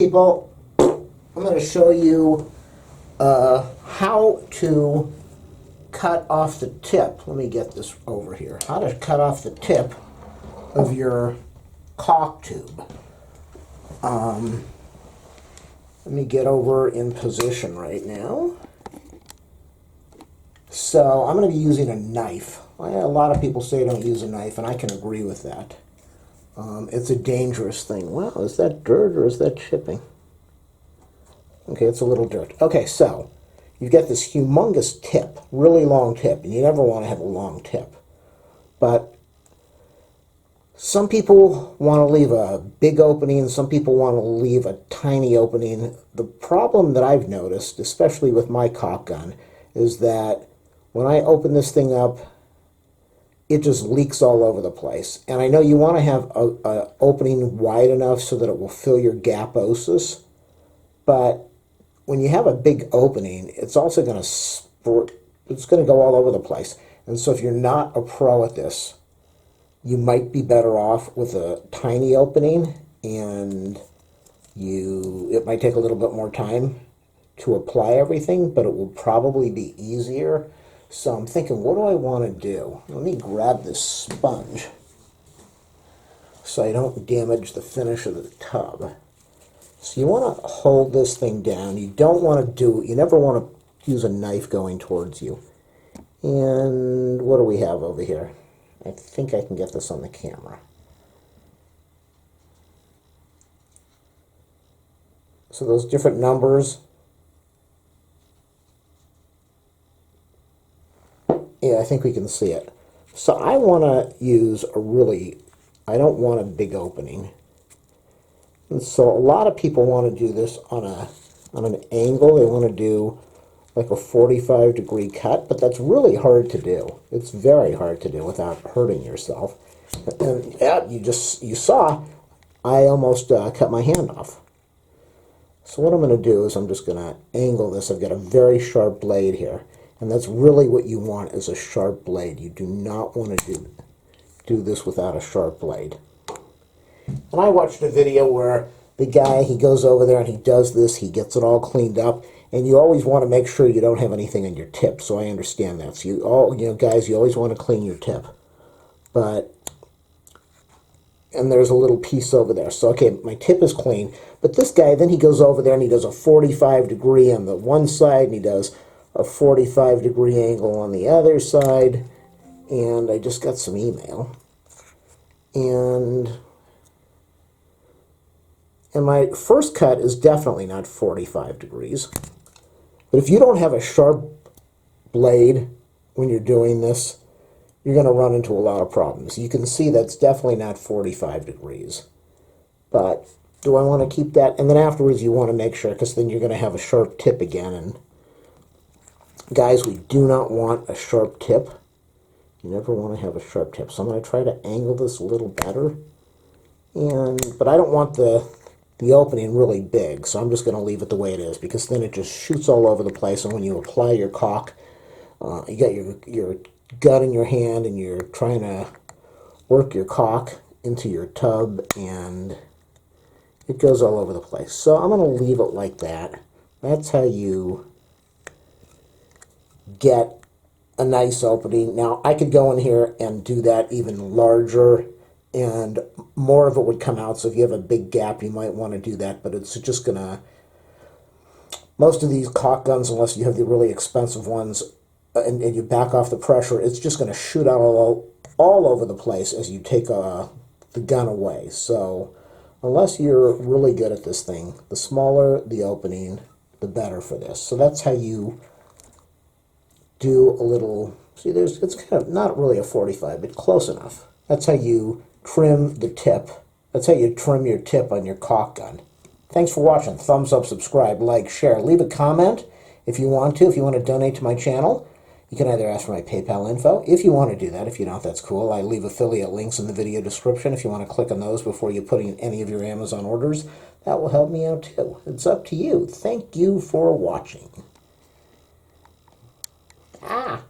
People, I'm going to show you how to cut off the tip. Let me get this over here. How to cut off the tip of your caulk tube. Let me get over in position right now. So I'm going to be using a knife. A lot of people say don't use a knife, and I can agree with that. It's a dangerous thing. Wow, is that dirt or is that chipping? Okay, it's a little dirt. Okay, so you get this humongous tip, really long tip, and you never want to have a long tip. But some people want to leave a big opening, some people want to leave a tiny opening. The problem that I've noticed, especially with my caulk gun, is that when I open this thing up, it just leaks all over the place. And I know you want to have a opening wide enough so that it will fill your gaposis, but when you have a big opening, it's also going to it's going to go all over the place. And so if you're not a pro at this, you might be better off with a tiny opening, and it might take a little bit more time to apply everything, but it will probably be easier. So I'm thinking, what do I want to do? Let me grab this sponge so I don't damage the finish of the tub. So you want to hold this thing down. You never want to use a knife going towards you. And what do we have over here? I think I can get this on the camera. So those different numbers. Yeah, I think we can see it. So I want to use I don't want a big opening. And so a lot of people want to do this on an angle. They want to do like a 45-degree cut, but that's really hard to do. It's very hard to do without hurting yourself. And yeah, you saw, I almost cut my hand off. So what I'm going to do is I'm just going to angle this. I've got a very sharp blade here. And that's really what you want, is a sharp blade. You do not want to do this without a sharp blade. And I watched a video where the guy, he goes over there and he does this, he gets it all cleaned up, and you always want to make sure you don't have anything on your tip, so I understand that. So guys, you always want to clean your tip. And there's a little piece over there. So, okay, my tip is clean. But this guy, then he goes over there and he does a 45-degree on the one side, and he does a 45-degree angle on the other side. And I just got some email. And my first cut is definitely not 45 degrees. But if you don't have a sharp blade when you're doing this, you're going to run into a lot of problems. You can see that's definitely not 45 degrees. But do I want to keep that? And then afterwards you want to make sure, because then you're going to have a sharp tip again. And guys, we do not want a sharp tip. You never want to have a sharp tip. So I'm going to try to angle this a little better. But I don't want the opening really big, so I'm just going to leave it the way it is, because then it just shoots all over the place. And when you apply your caulk, you got your gun in your hand and you're trying to work your caulk into your tub, and it goes all over the place. So I'm going to leave it like that. That's how you get a nice opening. Now, I could go in here and do that even larger, and more of it would come out. So if you have a big gap, you might want to do that, but it's just going to, most of these caulk guns, unless you have the really expensive ones, and you back off the pressure, it's just going to shoot out all over the place as you take the gun away. So unless you're really good at this thing, the smaller the opening, the better for this. So that's how you do a little, see, it's kind of not really a 45, but close enough. That's how you trim the tip. That's how you trim your tip on your caulk gun. Thanks for watching. Thumbs up, subscribe, like, share. Leave a comment if you want to. If you want to donate to my channel, you can either ask for my PayPal info if you want to do that. If you don't, that's cool. I leave affiliate links in the video description if you want to click on those before you put in any of your Amazon orders. That will help me out too. It's up to you. Thank you for watching. Ah!